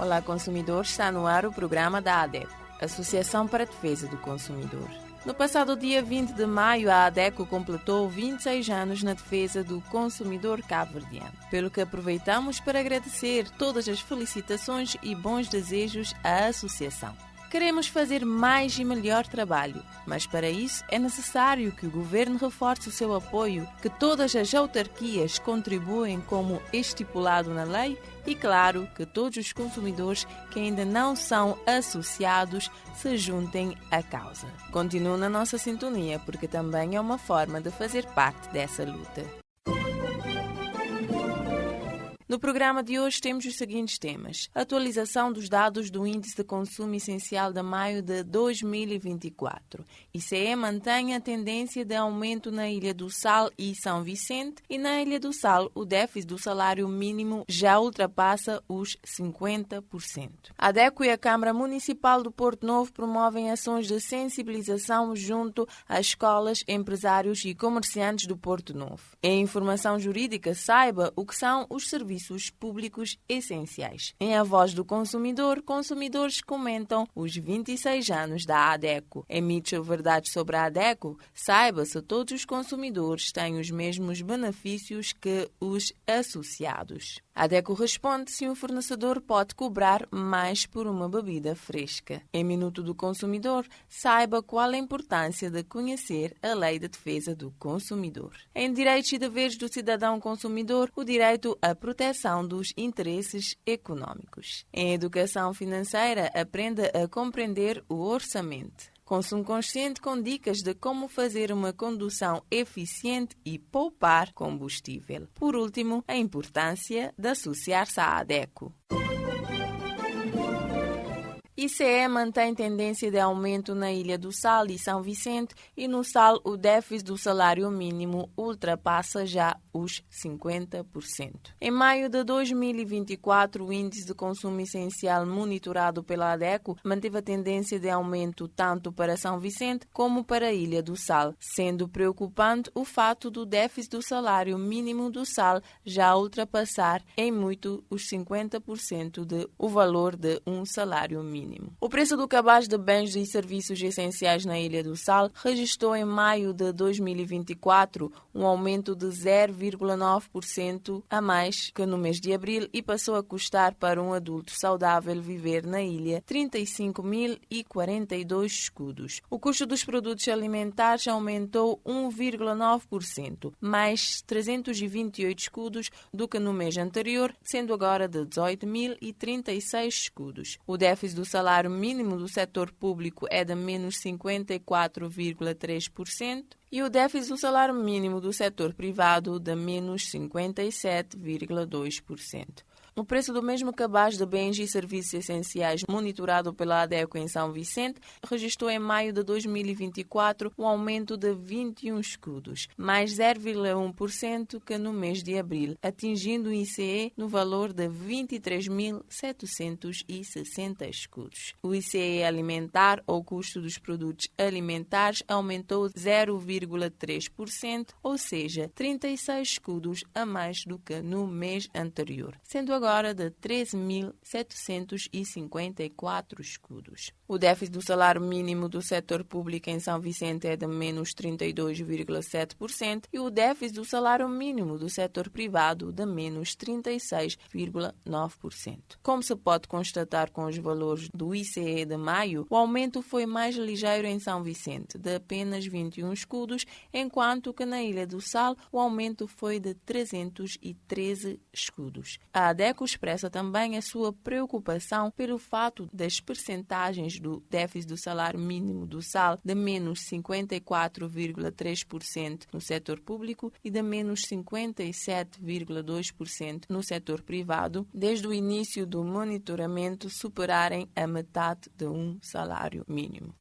Olá, consumidores, está no ar o programa da ADECO, Associação para a Defesa do Consumidor. No passado dia 20 de maio, a ADECO completou 26 anos na defesa do consumidor cabo-verdiano, pelo que aproveitamos para agradecer todas as felicitações e bons desejos à associação. Queremos fazer mais e melhor trabalho, mas para isso é necessário que o Governo reforce o seu apoio, que todas as autarquias contribuem como estipulado na lei e, claro, que todos os consumidores que ainda não são associados se juntem à causa. Continuem na nossa sintonia, porque também é uma forma de fazer parte dessa luta. No programa de hoje temos os seguintes temas: atualização dos dados do Índice de Consumo Essencial de maio de 2024. ICE mantém a tendência de aumento na Ilha do Sal e São Vicente, e na Ilha do Sal o déficit do salário mínimo já ultrapassa os 50%. A ADECO e a Câmara Municipal do Porto Novo promovem ações de sensibilização junto às escolas, empresários e comerciantes do Porto Novo. Em informação jurídica, saiba o que são os serviços públicos essenciais. Em A Voz do Consumidor, consumidores comentam os 26 anos da ADECO. Em Mitchell Verdades sobre a ADECO, saiba se todos os consumidores têm os mesmos benefícios que os associados. A ADECO responde se um fornecedor pode cobrar mais por uma bebida fresca. Em Minuto do Consumidor, saiba qual a importância de conhecer a Lei de Defesa do Consumidor. Em Direitos e Deveres do Cidadão Consumidor, o direito à proteção dos interesses econômicos. Em Educação Financeira, aprenda a compreender o orçamento. Consumo consciente com dicas de como fazer uma condução eficiente e poupar combustível. Por último, a importância de associar-se à ADECO. ICE mantém tendência de aumento na Ilha do Sal e São Vicente, e no Sal o déficit do salário mínimo ultrapassa já os 50%. Em maio de 2024, o Índice de Consumo Essencial monitorado pela ADECO manteve a tendência de aumento tanto para São Vicente como para a Ilha do Sal, sendo preocupante o fato do déficit do salário mínimo do Sal já ultrapassar em muito os 50% de o valor de um salário mínimo. O preço do cabaz de bens e serviços essenciais na Ilha do Sal registrou em maio de 2024 um aumento de 0,9% a mais que no mês de abril e passou a custar para um adulto saudável viver na ilha 35.042 escudos. O custo dos produtos alimentares aumentou 1,9%, mais 328 escudos do que no mês anterior, sendo agora de 18.036 escudos. O déficit do salário mínimo do setor público é de menos 54,3% e o déficit do salário mínimo do setor privado de menos 57,2%. O preço do mesmo cabaz de bens e serviços essenciais monitorado pela ADECO em São Vicente registrou em maio de 2024 um aumento de 21 escudos, mais 0,1% que no mês de abril, atingindo o ICE no valor de 23.760 escudos. O ICE alimentar, ou custo dos produtos alimentares, aumentou 0,3%, ou seja, 36 escudos a mais do que no mês anterior, sendo agora de 13.754 escudos. O déficit do salário mínimo do setor público em São Vicente é de menos 32,7% e o déficit do salário mínimo do setor privado de menos 36,9%. Como se pode constatar com os valores do ICE de maio, o aumento foi mais ligeiro em São Vicente, de apenas 21 escudos, enquanto que na Ilha do Sal o aumento foi de 313 escudos. A ADECO expressa também a sua preocupação pelo fato das percentagens do déficit do salário mínimo do Sal de menos 54,3% no setor público e de menos 57,2% no setor privado, desde o início do monitoramento superarem a metade de um salário mínimo.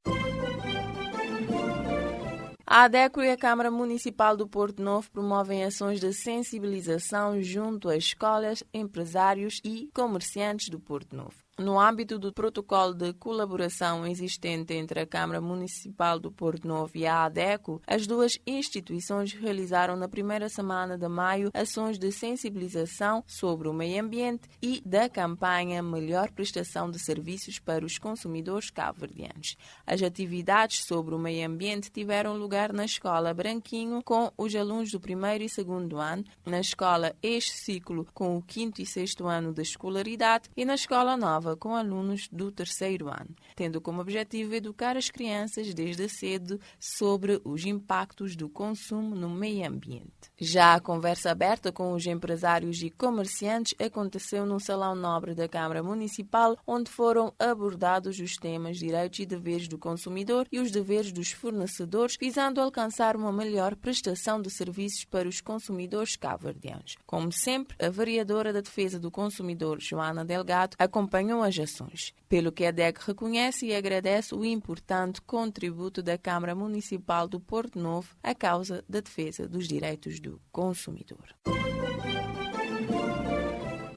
A ADECO e a Câmara Municipal do Porto Novo promovem ações de sensibilização junto às escolas, empresários e comerciantes do Porto Novo. No âmbito do protocolo de colaboração existente entre a Câmara Municipal do Porto Novo e a ADECO, as duas instituições realizaram na primeira semana de maio ações de sensibilização sobre o meio ambiente e da campanha Melhor Prestação de Serviços para os Consumidores Cabo-Verdianos. As atividades sobre o meio ambiente tiveram lugar na Escola Branquinho com os alunos do primeiro e segundo ano, na Escola Este Ciclo com o quinto e sexto ano de escolaridade e na Escola Nova com alunos do terceiro ano, tendo como objetivo educar as crianças desde cedo sobre os impactos do consumo no meio ambiente. Já a conversa aberta com os empresários e comerciantes aconteceu no Salão Nobre da Câmara Municipal, onde foram abordados os temas direitos e deveres do consumidor e os deveres dos fornecedores, visando alcançar uma melhor prestação de serviços para os consumidores cabo-verdianos. Como sempre, a vereadora da Defesa do Consumidor, Joana Delgado, acompanhou as ações, pelo que a ADEC reconhece e agradece o importante contributo da Câmara Municipal do Porto Novo à causa da defesa dos direitos do consumidor.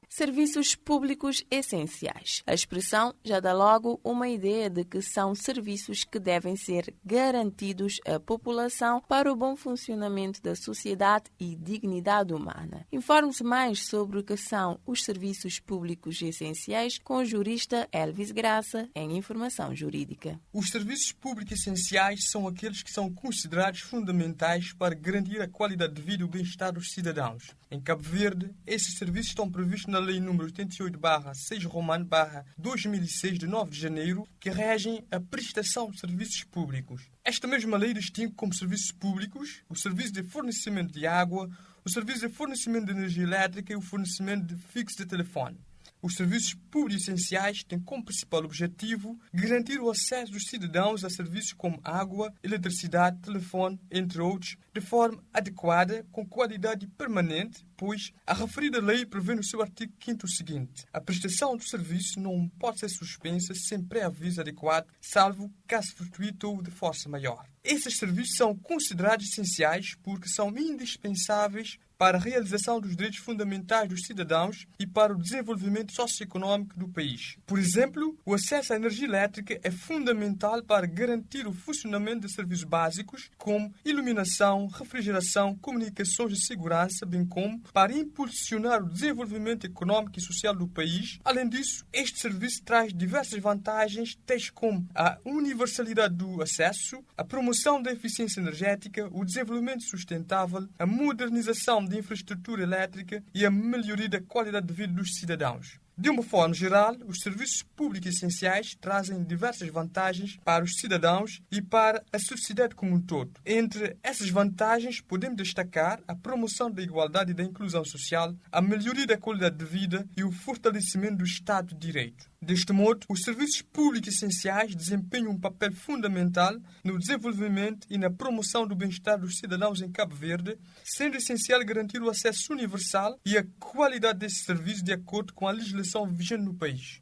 Serviços públicos essenciais. A expressão já dá logo uma ideia de que são serviços que devem ser garantidos à população para o bom funcionamento da sociedade e dignidade humana. Informe-se mais sobre o que são os serviços públicos essenciais com o jurista Elvis Graça, em Informação Jurídica. Os serviços públicos essenciais são aqueles que são considerados fundamentais para garantir a qualidade de vida e o bem-estar dos cidadãos. Em Cabo Verde, esses serviços estão previstos na Lei nº 88/6/2006, de 9 de janeiro, que regem a prestação de serviços públicos. Esta mesma lei distingue como serviços públicos o serviço de fornecimento de água, o serviço de fornecimento de energia elétrica e o fornecimento de fixo de telefone. Os serviços públicos essenciais têm como principal objetivo garantir o acesso dos cidadãos a serviços como água, eletricidade, telefone, entre outros, de forma adequada, com qualidade permanente, pois a referida lei prevê no seu artigo 5º o seguinte: a prestação do serviço não pode ser suspensa sem pré-aviso adequado, salvo caso fortuito ou de força maior. Esses serviços são considerados essenciais porque são indispensáveis para a realização dos direitos fundamentais dos cidadãos e para o desenvolvimento socioeconômico do país. Por exemplo, o acesso à energia elétrica é fundamental para garantir o funcionamento de serviços básicos como iluminação, refrigeração, comunicações e segurança, bem como para impulsionar o desenvolvimento econômico e social do país. Além disso, este serviço traz diversas vantagens, tais como a universalidade do acesso, a promoção da eficiência energética, o desenvolvimento sustentável, a modernização de infraestrutura elétrica e a melhoria da qualidade de vida dos cidadãos. De uma forma geral, os serviços públicos essenciais trazem diversas vantagens para os cidadãos e para a sociedade como um todo. Entre essas vantagens, podemos destacar a promoção da igualdade e da inclusão social, a melhoria da qualidade de vida e o fortalecimento do Estado de Direito. Deste modo, os serviços públicos essenciais desempenham um papel fundamental no desenvolvimento e na promoção do bem-estar dos cidadãos em Cabo Verde, sendo essencial garantir o acesso universal e a qualidade desses serviços de acordo com a legislação vigente no país.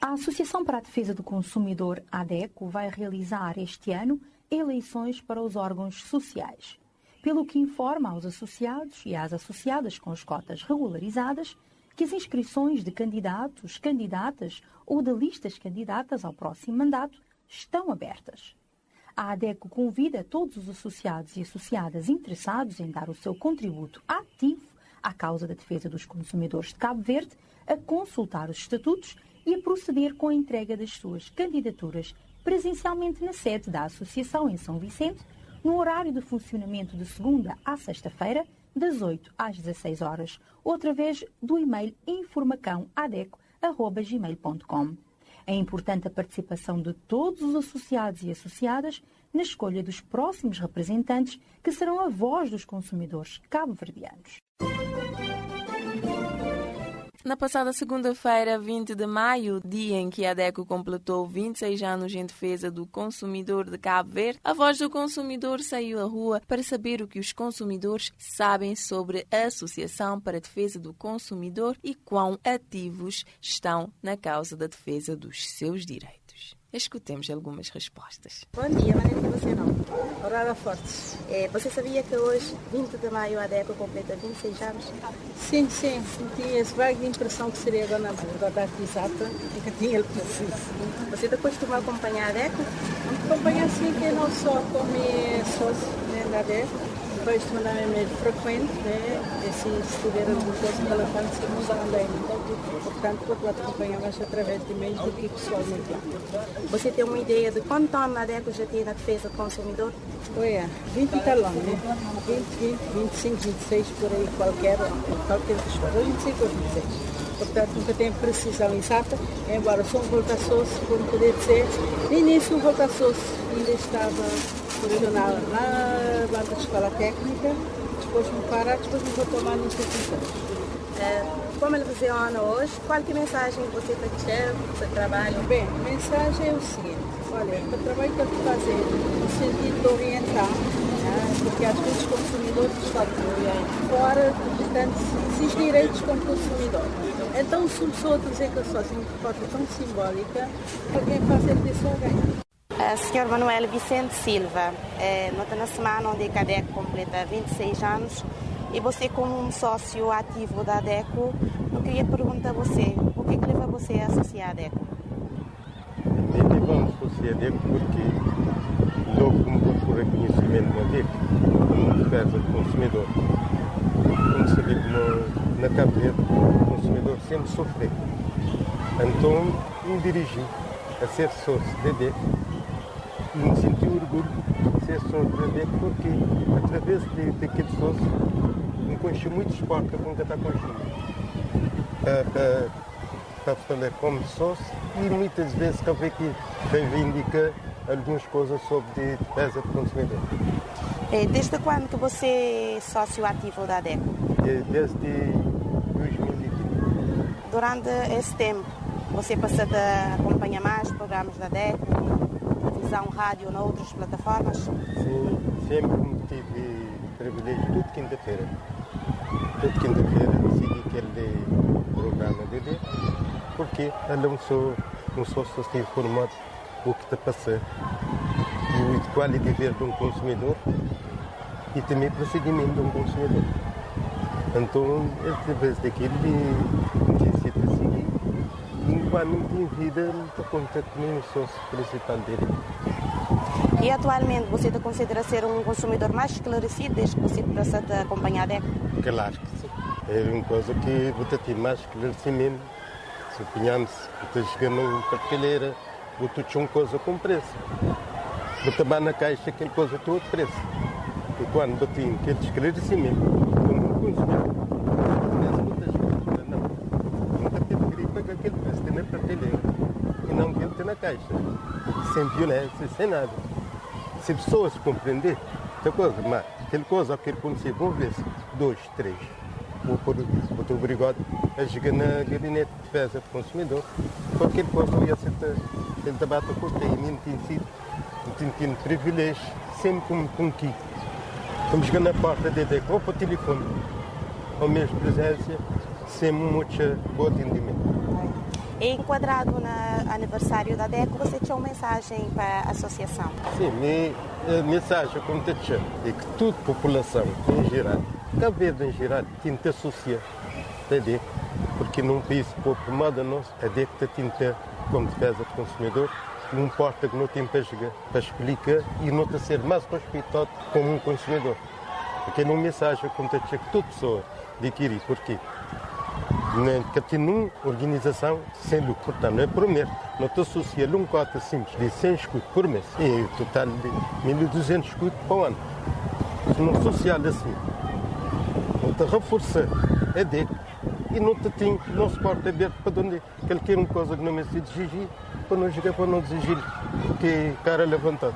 A Associação para a Defesa do Consumidor, ADECO, vai realizar este ano eleições para os órgãos sociais, pelo que informa aos associados e às associadas com as cotas regularizadas que as inscrições de candidatos, candidatas ou de listas candidatas ao próximo mandato estão abertas. A ADECO convida todos os associados e associadas interessados em dar o seu contributo ativo à causa da defesa dos consumidores de Cabo Verde a consultar os estatutos e a proceder com a entrega das suas candidaturas presencialmente na sede da Associação em São Vicente, no horário de funcionamento de segunda à sexta-feira, das 8 às 16 horas, ou através do e-mail informacãoadeco@gmail.com. É importante a participação de todos os associados e associadas na escolha dos próximos representantes que serão a voz dos consumidores cabo-verdianos. Na passada segunda-feira, 20 de maio, dia em que a ADECO completou 26 anos em defesa do consumidor de Cabo Verde, a Voz do Consumidor saiu à rua para saber o que os consumidores sabem sobre a Associação para a Defesa do Consumidor e quão ativos estão na causa da defesa dos seus direitos. Escutemos algumas respostas. Bom dia, maneira que você não. Aurora Fortes. Você sabia que hoje, 20 de maio, a ADECO completa 26 anos? Sim. Tinha essa vaga impressão que seria agora a data exata e que tinha preciso. Você costuma acompanhar a ADECO? Acompanhar sim, que não só como sócio da ADECO, depois tornar-me frequente, e se tiver alguma coisa relevante, se nos andem. Portanto, vou acompanhar mais através de e-mails do que pessoalmente lá. Você tem uma ideia de quanto tempo a ADECO já tem na defesa do consumidor? 20 e tal anos, 20, 25, 26, por aí, qualquer história, 25 ou 26. Portanto, nunca tem precisão exata, embora sou um volta-source, como poder dizer, no início o volta-source ainda estava funcional na banda de escola técnica, depois me parar, depois me vou tomar nos institutos. Como ele funciona hoje, qual que é a mensagem que você está deixando para o seu trabalho? Bem, a mensagem é o seguinte, olha, o trabalho que eu estou fazendo no sentido de orientar, porque às vezes os consumidores estão fora, portanto, existem direitos como consumidor. Então, se uma pessoa dizer que eu sou assim, de forma tão simbólica, alguém faz disso alguém. Sr. Manuel Vicente Silva, na semana onde a ADECO completa 26 anos, e você como um sócio ativo da ADECO, eu queria perguntar a você, o que leva você a associar a ADECO? Eu levo a associar a ADECO porque logo como procura conhecimento da ADECO, como defesa do consumidor, como saber que na Cabo Verde o consumidor sempre sofre. Então me dirigi a ser sócio da ADECO e me senti orgulho de ser sócio da ADECO porque através daquele sócio me conheci muitos portas com que está conhecido. Para falar como sócio e muitas vezes também que reivindica algumas coisas sobre defesa do consumidor. Desde quando que você é sócio ativo da ADECO? Desde 2020. Durante esse tempo, você passou a acompanhar mais programas da ADECO, televisão, rádio, ou outras plataformas? Sim, sempre tive privilégio, toda quinta-feira. Toda quinta-feira segui aquele programa de ADECO, porque ela não sou sócio informado o que está passando e qual é o dever de um consumidor e também o procedimento de um consumidor. Então, através daquilo, decidi seguir. Enquanto não tenho vida, estou conta que nem sócio principal dele. E atualmente você te considera ser um consumidor mais esclarecido desde que você começou a acompanhar a ADECO? Claro que sim. É uma coisa que vou ter mais esclarecimento. Se opinhamos, vou chegar na prateleira, vou ter uma coisa com preço. Vou tomar na caixa aquela coisa toda preço. E quando eu tenho aquele esclarecimento, como consumidor, nunca teve gripe que aquele preço tem na prateleira e não que ele tem na caixa. Sem violência, sem nada. Se pessoas compreender essa coisa, mas aquela coisa que ele conhecia, vão ver 2, 3. Vou obrigado a chegar na gabinete de defesa do consumidor. Qualquer coisa eu ia ser debate com o não tem sido, não tem privilégio, sempre com que. Vamos chegar na porta da ADECO, ou para o telefone, ou mesmo presença, sem muito bom atendimento. E enquadrado no aniversário da ADECO, você tinha uma mensagem para a associação? Sim, a mensagem como te chamo é que toda a população em geral, Cabo Verde em geral, tem que associar a ADECO, porque num país pouco como o nosso, a ADECO tem que ter como defesa do consumidor, um porta que não tem para chegar, para explicar e não tem ser mais respeitado como um consumidor. Porque é uma mensagem como te chamo que toda pessoa adquire, porque que tem uma organização sem lucro, portanto não é por mês, não te associa a um cota simples de 100 escudos por mês, e o total de 1.200 escudos por ano. Se não social assim, não te reforça a ADECO e não te tem, não se pode aberto para onde qualquer coisa que não me se exigir, para não chegar para não exigir que cara levantado.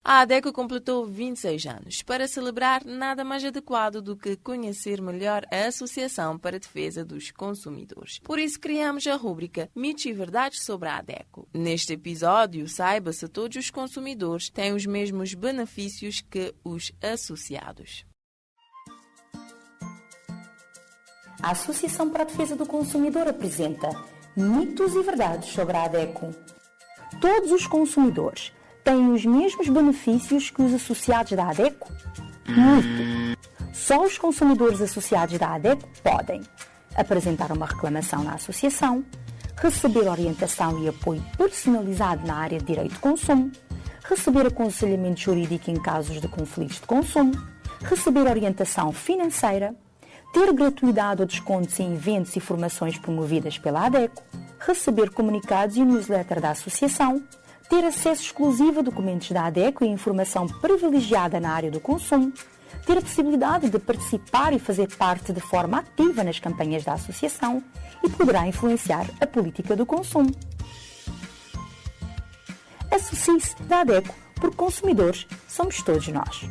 A ADECO completou 26 anos. Para celebrar, nada mais adequado do que conhecer melhor a Associação para a Defesa dos Consumidores. Por isso, criamos a rúbrica Mitos e Verdades sobre a ADECO. Neste episódio, saiba se todos os consumidores têm os mesmos benefícios que os associados. A Associação para a Defesa do Consumidor apresenta Mitos e verdades sobre a ADECO. Todos os consumidores têm os mesmos benefícios que os associados da ADECO? Mito. Só os consumidores associados da ADECO podem apresentar uma reclamação na associação, receber orientação e apoio personalizado na área de direito de consumo, receber aconselhamento jurídico em casos de conflitos de consumo, receber orientação financeira, ter gratuidade ou descontos em eventos e formações promovidas pela ADECO, receber comunicados e newsletter da associação, ter acesso exclusivo a documentos da ADECO e informação privilegiada na área do consumo, ter a possibilidade de participar e fazer parte de forma ativa nas campanhas da associação e poderá influenciar a política do consumo. Associe-se da ADECO, porque consumidores somos todos nós.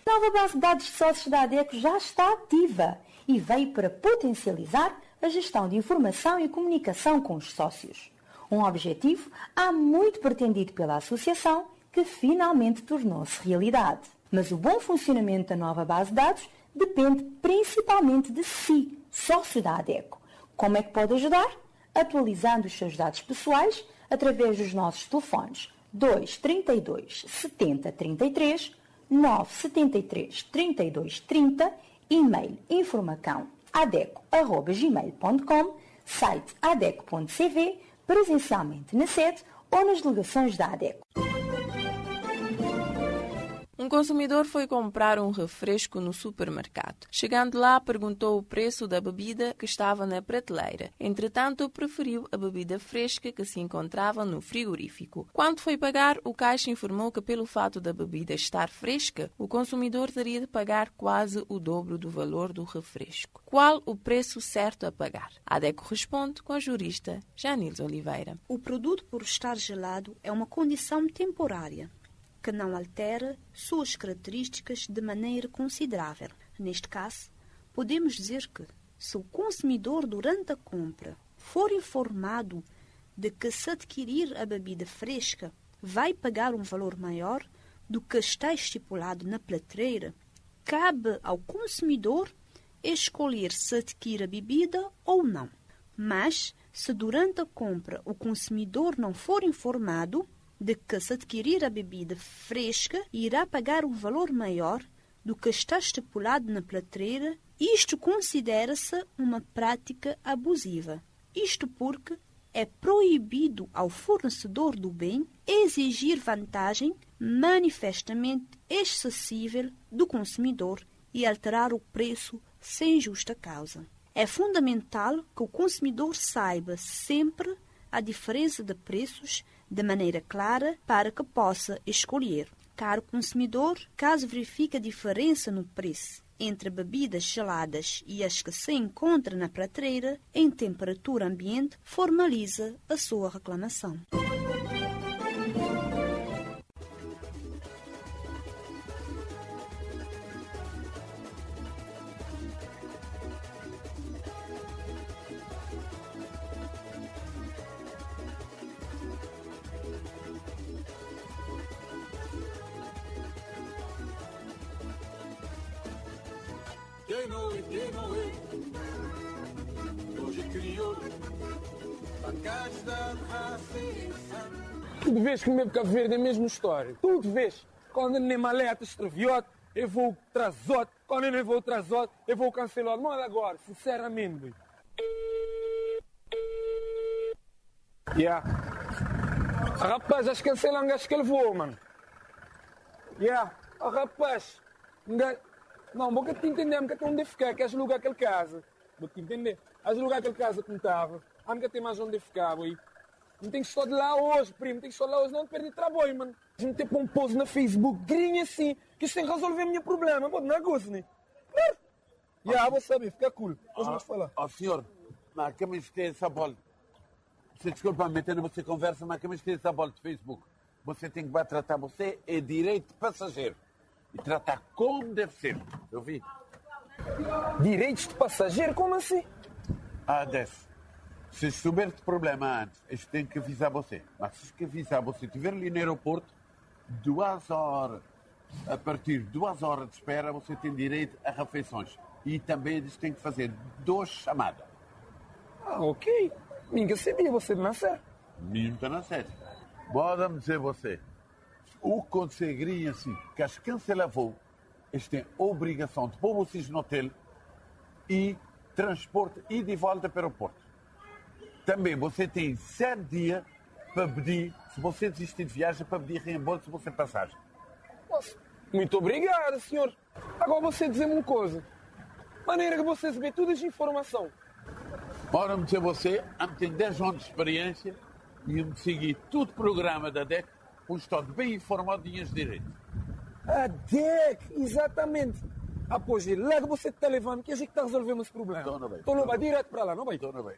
A nova base de dados de sócios da ADECO já está ativa e veio para potencializar a gestão de informação e comunicação com os sócios. Um objetivo há muito pretendido pela associação que finalmente tornou-se realidade. Mas o bom funcionamento da nova base de dados depende principalmente de si, sócio da ADECO. Como é que pode ajudar? Atualizando os seus dados pessoais através dos nossos telefones 232 70 33, 973 32 30, e-mail informacão@adeco@gmail.com, site adeco.cv, presencialmente na sede ou nas delegações da ADECO. Um consumidor foi comprar um refresco no supermercado. Chegando lá, perguntou o preço da bebida que estava na prateleira. Entretanto, preferiu a bebida fresca que se encontrava no frigorífico. Quando foi pagar, o caixa informou que, pelo fato da bebida estar fresca, o consumidor teria de pagar quase o dobro do valor do refresco. Qual o preço certo a pagar? A ADECO responde com a jurista Janils Oliveira. O produto, por estar gelado, é uma condição temporária que não altera suas características de maneira considerável. Neste caso, podemos dizer que, se o consumidor, durante a compra, for informado de que, se adquirir a bebida fresca, vai pagar um valor maior do que está estipulado na prateleira, cabe ao consumidor escolher se adquire a bebida ou não. Mas, se durante a compra o consumidor não for informado de que, se adquirir a bebida fresca, irá pagar um valor maior do que está estipulado na prateleira, isto considera-se uma prática abusiva. Isto porque é proibido ao fornecedor do bem exigir vantagem manifestamente excessiva do consumidor e alterar o preço sem justa causa. É fundamental que o consumidor saiba sempre a diferença de preços de maneira clara para que possa escolher. Caro consumidor, caso verifique a diferença no preço entre bebidas geladas e as que se encontram na prateleira em temperatura ambiente, formaliza a sua reclamação. Tudo vês que o meu Cabo Verde é mesmo história. Tudo vês. Quando eu nem maleta estraviote, eu vou trazote. Quando eu nem vou trazote, eu vou cancelar. Mas agora, sinceramente. Rapaz, acho que cancelam gajo que ele voa, mano. Rapaz. Não, vou te entender, porque onde ficar, queres alugar aquele casa. Vou te entender. Has alugar aquele casa que não estava. Há que ter mais onde ficar, boy. Não tem que estar de lá hoje, primo. Não tem que estar de lá hoje, não perder trabalho, mano. A gente tem que pôr um post na Facebook, grinha assim, que isso tem que resolver o meu problema. Pô, não é gosto, né? Vou saber, fica cool. Vamos falar. Senhor, na cama tem essa bola. Você desculpa me meter você conversa, mas cama tem essa bola de Facebook. Você tem que tratar você é direito de passageiro. E tratar como deve ser. Eu vi. Direitos de passageiro? Como assim? Deve. Se souber de problema antes, eles têm que avisar você. Mas se avisar você, estiver ali no aeroporto, 2 horas. A partir de 2 horas de espera, você tem direito a refeições. E também eles têm que fazer 2 chamadas. Ah, ok. Ninguém sabia você de nascer. Mesmo está na série. Bora-me dizer você. O conseguiria assim, que as cancelavou, eles têm obrigação de pôr vocês no hotel e transporte e de volta para o aeroporto. Também você tem 7 dias para pedir, se você desistir de viagem, para pedir reembolso se você passagem. Nossa, muito obrigado, senhor. Agora você dizer-me uma coisa. Maneira que você receber toda essa informação. Bora-me dizer você, tem 10 anos de experiência e eu me segui todo o programa da DEC, onde estou bem informado de minhas direitos. A DEC, exatamente. Após lá que você está levando, que a gente está resolvendo esse problema. Então não vai direto para lá, não vai? Então não vai.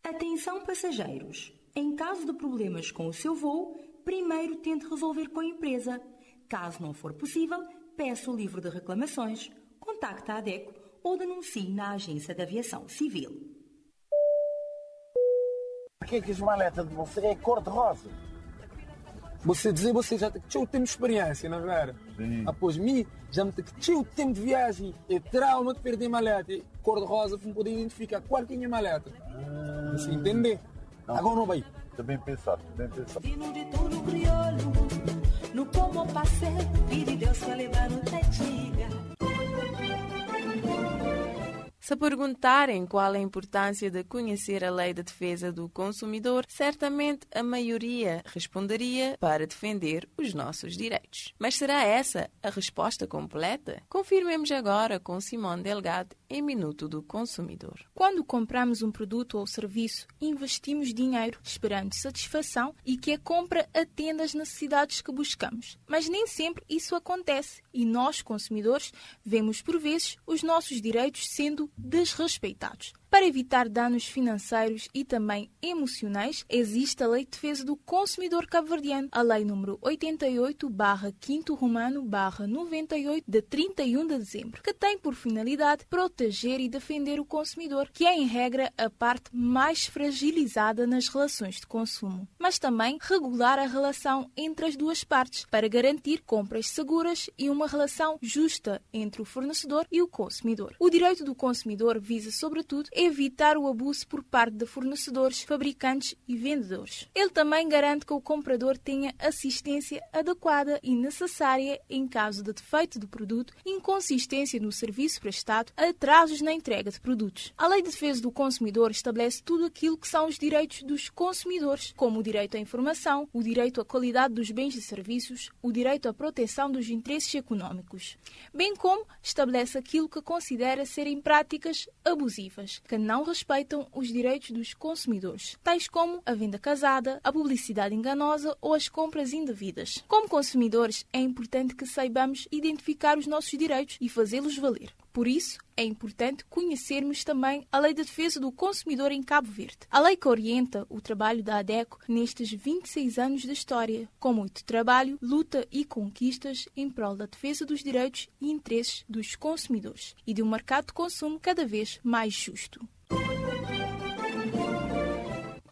Atenção passageiros. Em caso de problemas com o seu voo, primeiro tente resolver com a empresa. Caso não for possível, peça o livro de reclamações, contacte a ADECO ou denuncie na Agência de Aviação Civil. Por que as maletas de você é cor-de-rosa? Você dizer, você já tem o tempo de experiência, não é? Após mim, já me tem o tempo de viagem. É trauma de perder maleta. Cor-de-rosa para poder identificar qual que é a minha maleta. Você entende? Não. Agora não vai. Também pensado, bem pensado. No como passei, pedi Deus para levar no tetiga. Se perguntarem qual a importância de conhecer a Lei de Defesa do Consumidor, certamente a maioria responderia para defender os nossos direitos. Mas será essa a resposta completa? Confirmemos agora com Simone Delgado em Minuto do Consumidor. Quando compramos um produto ou serviço, investimos dinheiro esperando satisfação e que a compra atenda às necessidades que buscamos. Mas nem sempre isso acontece e nós, consumidores, vemos por vezes os nossos direitos sendo desrespeitados. Para evitar danos financeiros e também emocionais, existe a Lei de Defesa do Consumidor Cabo-Verdiano, a Lei número 88/5 Romano/98 de 31 de dezembro, que tem por finalidade proteger e defender o consumidor, que é em regra a parte mais fragilizada nas relações de consumo, mas também regular a relação entre as duas partes para garantir compras seguras e uma relação justa entre o fornecedor e o consumidor. O direito do consumidor visa, sobretudo, evitar o abuso por parte de fornecedores, fabricantes e vendedores. Ele também garante que o comprador tenha assistência adequada e necessária em caso de defeito do produto, inconsistência no serviço prestado, atrasos na entrega de produtos. A Lei de Defesa do Consumidor estabelece tudo aquilo que são os direitos dos consumidores, como o direito à informação, o direito à qualidade dos bens e serviços, o direito à proteção dos interesses económicos, bem como estabelece aquilo que considera serem práticas abusivas, que não respeitam os direitos dos consumidores, tais como a venda casada, a publicidade enganosa ou as compras indevidas. Como consumidores, é importante que saibamos identificar os nossos direitos e fazê-los valer. Por isso, é importante conhecermos também a Lei de Defesa do Consumidor em Cabo Verde. A lei que orienta o trabalho da ADECO nestes 26 anos de história, com muito trabalho, luta e conquistas em prol da defesa dos direitos e interesses dos consumidores e de um mercado de consumo cada vez mais justo.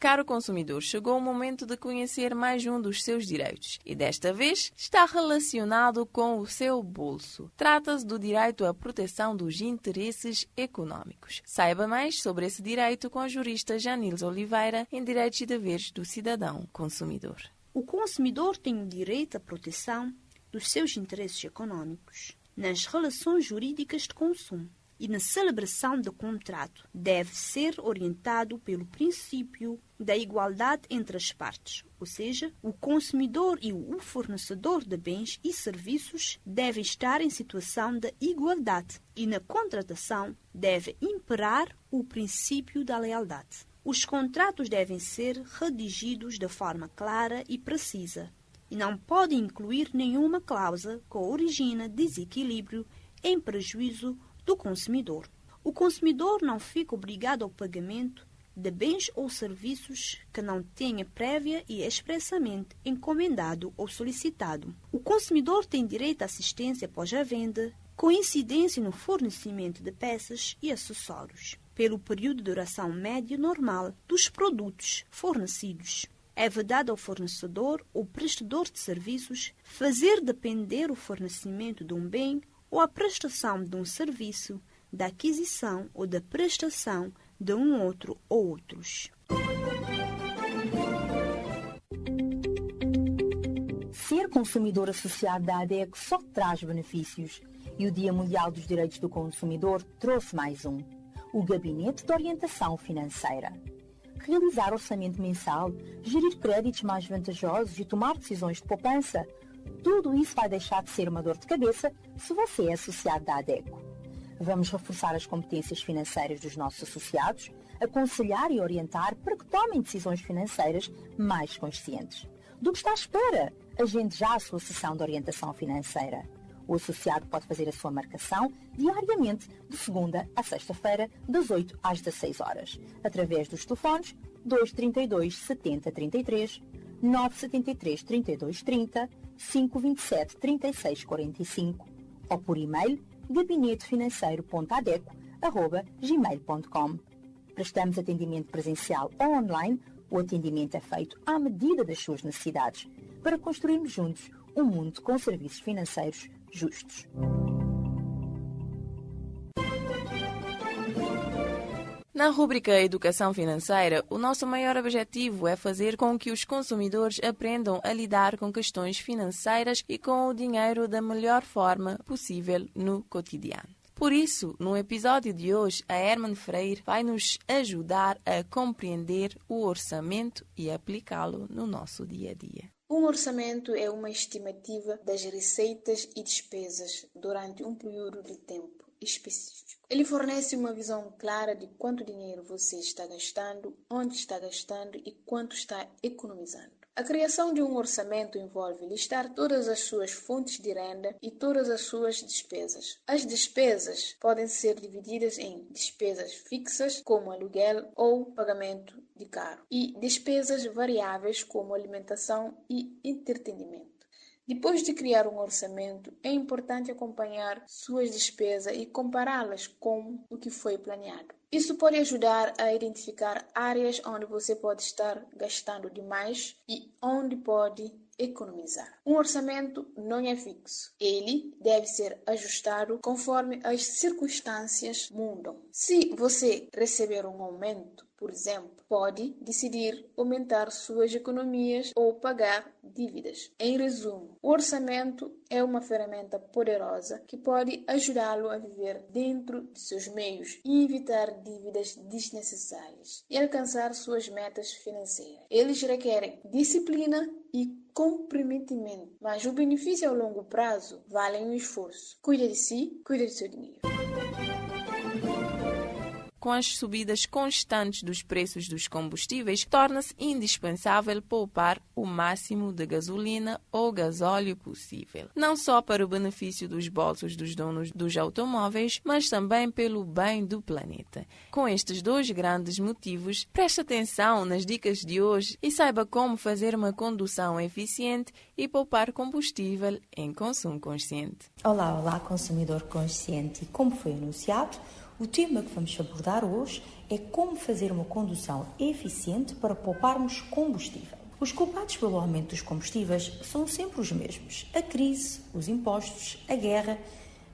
Caro consumidor, chegou o momento de conhecer mais um dos seus direitos e desta vez está relacionado com o seu bolso. Trata-se do direito à proteção dos interesses econômicos. Saiba mais sobre esse direito com a jurista Janilza Oliveira em Direitos e Deveres do Cidadão Consumidor. O consumidor tem o direito à proteção dos seus interesses econômicos nas relações jurídicas de consumo e na celebração do contrato. Deve ser orientado pelo princípio da igualdade entre as partes, ou seja, o consumidor e o fornecedor de bens e serviços devem estar em situação de igualdade e na contratação deve imperar o princípio da lealdade. Os contratos devem ser redigidos de forma clara e precisa e não podem incluir nenhuma cláusula que origine desequilíbrio em prejuízo do consumidor. O consumidor não fica obrigado ao pagamento de bens ou serviços que não tenha prévia e expressamente encomendado ou solicitado. O consumidor tem direito à assistência após a venda, com incidência no fornecimento de peças e acessórios, pelo período de duração médio normal dos produtos fornecidos. É vedado ao fornecedor ou prestador de serviços fazer depender o fornecimento de um bem ou a prestação de um serviço da aquisição ou da prestação de um outro ou outros. Ser consumidor associado da ADECO só traz benefícios e o Dia Mundial dos Direitos do Consumidor trouxe mais um: o Gabinete de Orientação Financeira. Realizar orçamento mensal, gerir créditos mais vantajosos e tomar decisões de poupança, tudo isso vai deixar de ser uma dor de cabeça se você é associado da ADECO. Vamos reforçar as competências financeiras dos nossos associados, aconselhar e orientar para que tomem decisões financeiras mais conscientes. Do que está à espera? Agende já a sua sessão de orientação financeira. O associado pode fazer a sua marcação diariamente, de segunda a sexta-feira, das 8 às 16 horas, através dos telefones 232 70 33, 973 32 30, 527 36 45 ou por e-mail gabinetefinanceiro.adeco@gmail.com. Prestamos atendimento presencial ou online. O atendimento é feito à medida das suas necessidades, para construirmos juntos um mundo com serviços financeiros justos. Na rúbrica Educação Financeira, o nosso maior objetivo é fazer com que os consumidores aprendam a lidar com questões financeiras e com o dinheiro da melhor forma possível no cotidiano. Por isso, no episódio de hoje, a Herman Freire vai nos ajudar a compreender o orçamento e aplicá-lo no nosso dia a dia. Um orçamento é uma estimativa das receitas e despesas durante um período de tempo específico. Ele fornece uma visão clara de quanto dinheiro você está gastando, onde está gastando e quanto está economizando. A criação de um orçamento envolve listar todas as suas fontes de renda e todas as suas despesas. As despesas podem ser divididas em despesas fixas, como aluguel ou pagamento de carro, e despesas variáveis, como alimentação e entretenimento. Depois de criar um orçamento, é importante acompanhar suas despesas e compará-las com o que foi planeado. Isso pode ajudar a identificar áreas onde você pode estar gastando demais e onde pode economizar. Um orçamento não é fixo. Ele deve ser ajustado conforme as circunstâncias mudam. Se você receber um aumento, por exemplo, pode decidir aumentar suas economias ou pagar dívidas. Em resumo, o orçamento é uma ferramenta poderosa que pode ajudá-lo a viver dentro de seus meios e evitar dívidas desnecessárias e alcançar suas metas financeiras. Eles requerem disciplina e comprometimento, mas o benefício ao longo prazo vale o esforço. Cuide de si, cuide do seu dinheiro. Com as subidas constantes dos preços dos combustíveis, torna-se indispensável poupar o máximo de gasolina ou gasóleo possível. Não só para o benefício dos bolsos dos donos dos automóveis, mas também pelo bem do planeta. Com estes dois grandes motivos, preste atenção nas dicas de hoje e saiba como fazer uma condução eficiente e poupar combustível em consumo consciente. Olá, consumidor consciente. E como foi anunciado, o tema que vamos abordar hoje é como fazer uma condução eficiente para pouparmos combustível. Os culpados pelo aumento dos combustíveis são sempre os mesmos: a crise, os impostos, a guerra,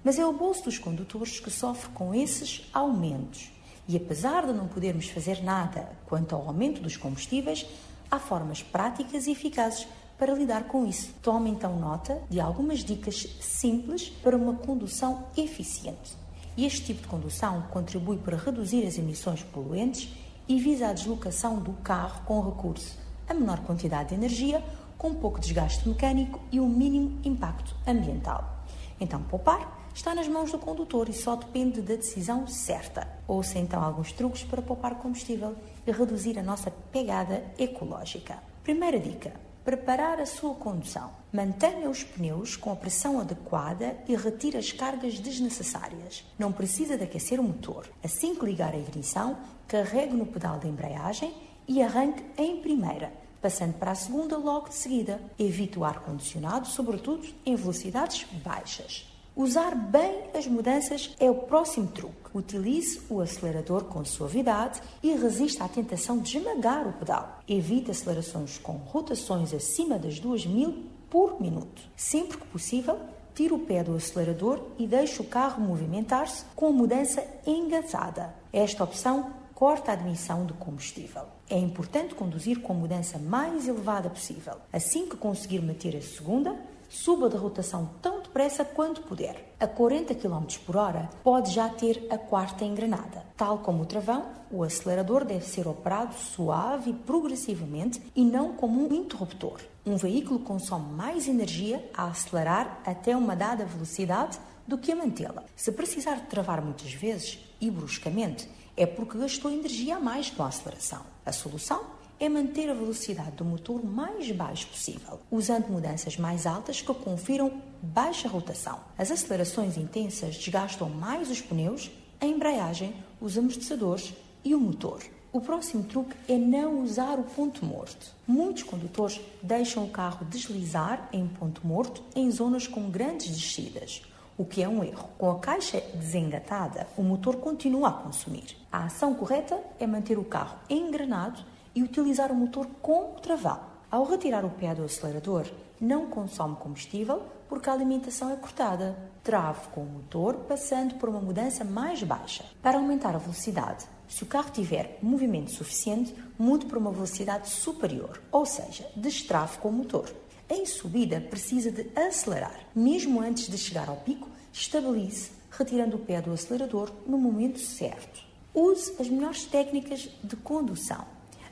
mas é o bolso dos condutores que sofre com esses aumentos. E apesar de não podermos fazer nada quanto ao aumento dos combustíveis, há formas práticas e eficazes para lidar com isso. Tome então nota de algumas dicas simples para uma condução eficiente. E este tipo de condução contribui para reduzir as emissões poluentes e visa a deslocação do carro com recurso a menor quantidade de energia, com pouco desgaste mecânico e o mínimo impacto ambiental. Então, poupar está nas mãos do condutor e só depende da decisão certa. Ouça então alguns truques para poupar combustível e reduzir a nossa pegada ecológica. Primeira dica: preparar a sua condução. Mantenha os pneus com a pressão adequada e retire as cargas desnecessárias. Não precisa de aquecer o motor. Assim que ligar a ignição, carregue no pedal da embreagem e arranque em primeira, passando para a segunda logo de seguida. Evite o ar-condicionado, sobretudo em velocidades baixas. Usar bem as mudanças é o próximo truque. Utilize o acelerador com suavidade e resista à tentação de esmagar o pedal. Evite acelerações com rotações acima das 2000 por minuto. Sempre que possível, tire o pé do acelerador e deixe o carro movimentar-se com a mudança engatada. Esta opção corta a admissão de combustível. É importante conduzir com a mudança mais elevada possível. Assim que conseguir manter a segunda, suba de rotação tão depressa quanto puder. A 40 km por hora pode já ter a quarta engrenada. Tal como o travão, o acelerador deve ser operado suave e progressivamente e não como um interruptor. Um veículo consome mais energia a acelerar até uma dada velocidade do que a mantê-la. Se precisar de travar muitas vezes e bruscamente, é porque gastou energia a mais com a aceleração. A solução é manter a velocidade do motor o mais baixo possível, usando mudanças mais altas que confiram baixa rotação. As acelerações intensas desgastam mais os pneus, a embreagem, os amortecedores e o motor. O próximo truque é não usar o ponto morto. Muitos condutores deixam o carro deslizar em ponto morto em zonas com grandes descidas, o que é um erro. Com a caixa desengatada, o motor continua a consumir. A ação correta é manter o carro engrenado e utilizar o motor com o travão. Ao retirar o pé do acelerador, não consome combustível porque a alimentação é cortada. Trave com o motor, passando por uma mudança mais baixa. Para aumentar a velocidade, se o carro tiver movimento suficiente, mude para uma velocidade superior, ou seja, destrave com o motor. Em subida, precisa de acelerar. Mesmo antes de chegar ao pico, estabilize, retirando o pé do acelerador no momento certo. Use as melhores técnicas de condução.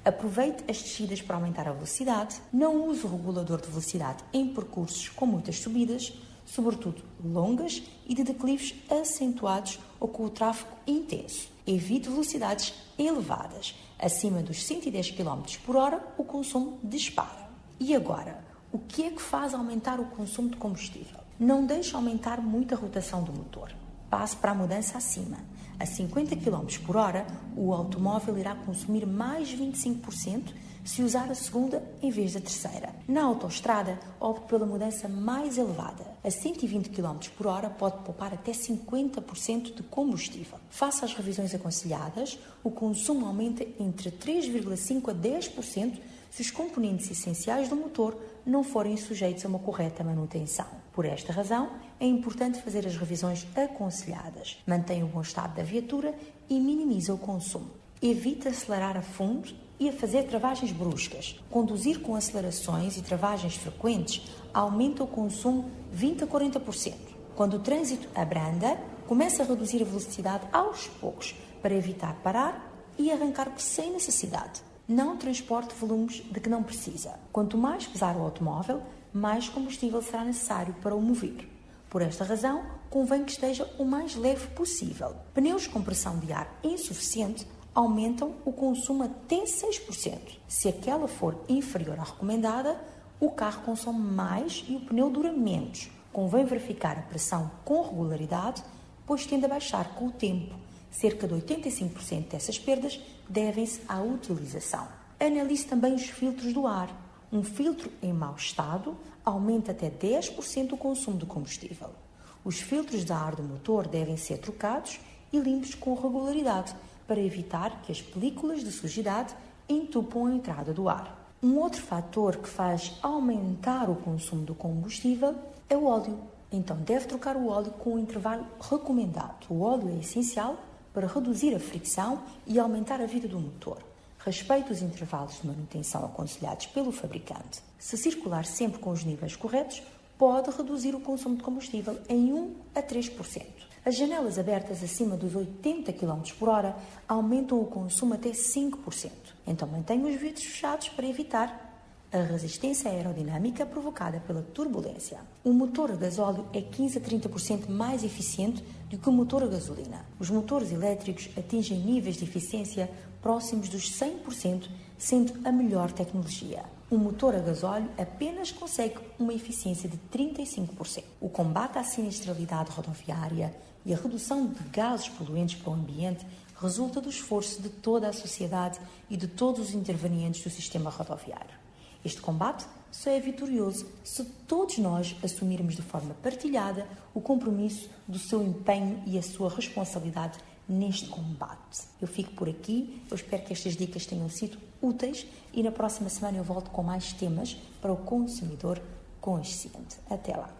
Aproveite as descidas para aumentar a velocidade. Não use o regulador de velocidade em percursos com muitas subidas, sobretudo longas e de declives acentuados ou com o tráfego intenso. Evite velocidades elevadas. Acima dos 110 km por hora, o consumo dispara. E agora, o que é que faz aumentar o consumo de combustível? Não deixe aumentar muito a rotação do motor. Passe para a mudança acima. A 50 km por hora, o automóvel irá consumir mais 25% se usar a segunda em vez da terceira. Na autoestrada, opte pela mudança mais elevada. A 120 km por hora pode poupar até 50% de combustível. Faça as revisões aconselhadas, o consumo aumenta entre 3,5% a 10% se os componentes essenciais do motor não forem sujeitos a uma correta manutenção. Por esta razão, é importante fazer as revisões aconselhadas. Mantenha o bom estado da viatura e minimize o consumo. Evite acelerar a fundo e a fazer travagens bruscas. Conduzir com acelerações e travagens frequentes aumenta o consumo 20% a 40%. Quando o trânsito abranda, comece a reduzir a velocidade aos poucos para evitar parar e arrancar sem necessidade. Não transporte volumes de que não precisa. Quanto mais pesar o automóvel, mais combustível será necessário para o mover. Por esta razão, convém que esteja o mais leve possível. Pneus com pressão de ar insuficiente aumentam o consumo até 6%. Se aquela for inferior à recomendada, o carro consome mais e o pneu dura menos. Convém verificar a pressão com regularidade, pois tende a baixar com o tempo. Cerca de 85% dessas perdas devem-se à utilização. Analise também os filtros do ar. Um filtro em mau estado aumenta até 10% o consumo de combustível. Os filtros de ar do motor devem ser trocados e limpos com regularidade para evitar que as películas de sujidade entupam a entrada do ar. Um outro fator que faz aumentar o consumo do combustível é o óleo. Então deve trocar o óleo com o intervalo recomendado. O óleo é essencial para reduzir a fricção e aumentar a vida do motor. Respeite os intervalos de manutenção aconselhados pelo fabricante. Se circular sempre com os níveis corretos, pode reduzir o consumo de combustível em 1% a 3%. As janelas abertas acima dos 80 km por hora aumentam o consumo até 5%. Então mantenha os vidros fechados para evitar a resistência aerodinâmica provocada pela turbulência. O motor a gasóleo é 15% a 30% mais eficiente do que o motor a gasolina. Os motores elétricos atingem níveis de eficiência próximos dos 100%, sendo a melhor tecnologia. O motor a gasóleo apenas consegue uma eficiência de 35%. O combate à sinistralidade rodoviária e a redução de gases poluentes para o ambiente resulta do esforço de toda a sociedade e de todos os intervenientes do sistema rodoviário. Este combate só é vitorioso se todos nós assumirmos de forma partilhada o compromisso do seu empenho e a sua responsabilidade neste combate. Eu fico por aqui, eu espero que estas dicas tenham sido úteis e na próxima semana eu volto com mais temas para o consumidor consciente. Até lá!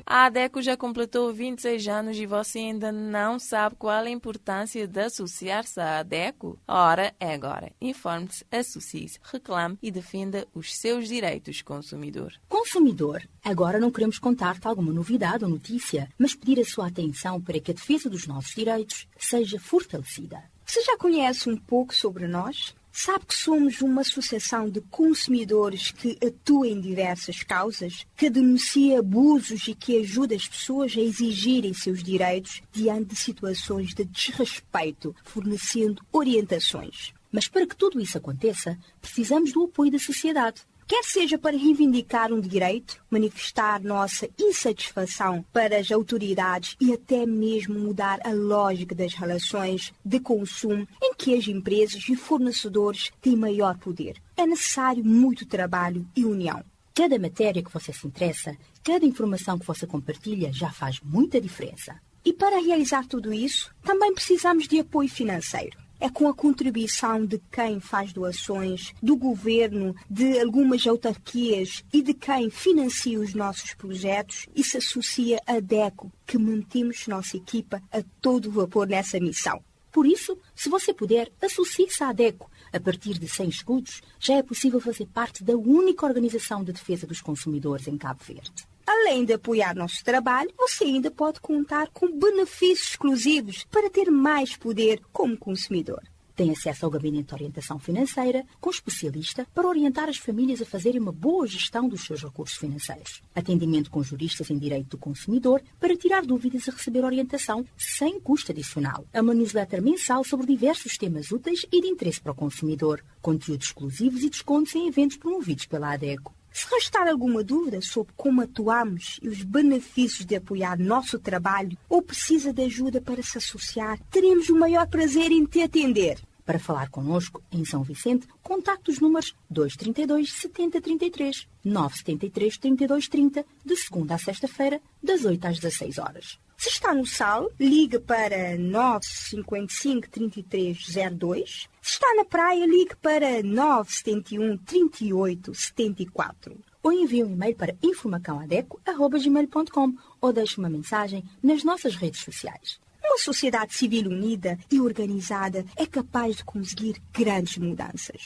A ADECO já completou 26 anos e você ainda não sabe qual a importância de associar-se à ADECO? A hora é agora. Informe-se, associe-se, reclame e defenda os seus direitos, consumidor. Consumidor, agora não queremos contar-te alguma novidade ou notícia, mas pedir a sua atenção para que a defesa dos nossos direitos seja fortalecida. Você já conhece um pouco sobre nós? Sabe que somos uma associação de consumidores que atua em diversas causas, que denuncia abusos e que ajuda as pessoas a exigirem seus direitos diante de situações de desrespeito, fornecendo orientações. Mas para que tudo isso aconteça, precisamos do apoio da sociedade. Quer seja para reivindicar um direito, manifestar nossa insatisfação para as autoridades e até mesmo mudar a lógica das relações de consumo em que as empresas e fornecedores têm maior poder. É necessário muito trabalho e união. Cada matéria que você se interessa, cada informação que você compartilha já faz muita diferença. E para realizar tudo isso, também precisamos de apoio financeiro. É com a contribuição de quem faz doações, do governo, de algumas autarquias e de quem financia os nossos projetos e se associa à ADECO, que mantemos nossa equipa a todo vapor nessa missão. Por isso, se você puder, associe-se à ADECO. A partir de 100 escudos, já é possível fazer parte da única organização de defesa dos consumidores em Cabo Verde. Além de apoiar nosso trabalho, você ainda pode contar com benefícios exclusivos para ter mais poder como consumidor. Tem acesso ao gabinete de orientação financeira com especialista para orientar as famílias a fazerem uma boa gestão dos seus recursos financeiros. Atendimento com juristas em direito do consumidor para tirar dúvidas e receber orientação sem custo adicional. É uma newsletter mensal sobre diversos temas úteis e de interesse para o consumidor. Conteúdos exclusivos e descontos em eventos promovidos pela ADECO. Se restar alguma dúvida sobre como atuamos e os benefícios de apoiar nosso trabalho ou precisa de ajuda para se associar, teremos o maior prazer em te atender. Para falar connosco em São Vicente, contacte os números 232 7033, 973 3230, de segunda a sexta-feira, das 8 às 16 horas. Se está no SAL, ligue para 955 3302. Se está na praia, ligue para 971 38 74. Ou envie um e-mail para informacãoadeco@gmail.com ou deixe uma mensagem nas nossas redes sociais. Uma sociedade civil unida e organizada é capaz de conseguir grandes mudanças.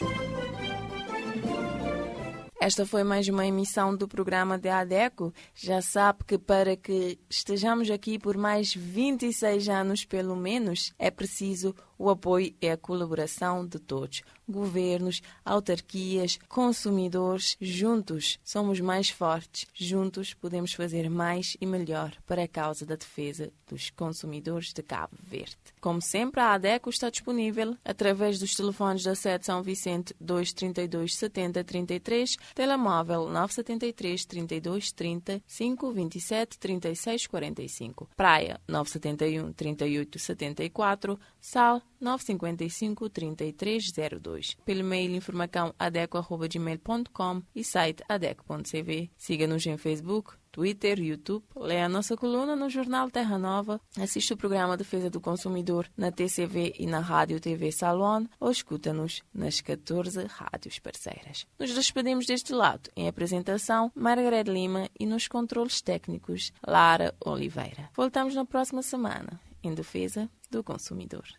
Esta foi mais uma emissão do programa de ADECO. Já sabe que para que estejamos aqui por mais 26 anos, pelo menos, é preciso o apoio e a colaboração de todos. Governos, autarquias, consumidores, juntos somos mais fortes. Juntos podemos fazer mais e melhor para a causa da defesa dos consumidores de Cabo Verde. Como sempre, a ADECO está disponível através dos telefones da sede São Vicente 232 70 33, telemóvel 973 32 30 527 36 45, Praia 971 38 74, Sal 955 3302. Pelo e-mail informacãoadeco@gmail.com e site adeco.cv. Siga-nos em Facebook, Twitter, YouTube, leia a nossa coluna no jornal Terra Nova, assista o programa Defesa do Consumidor na TCV e na Rádio TV Salon ou escuta-nos nas 14 rádios parceiras. Nos despedimos deste lado. Em apresentação, Margareth Lima e nos controles técnicos, Lara Oliveira. Voltamos na próxima semana em Defesa do Consumidor.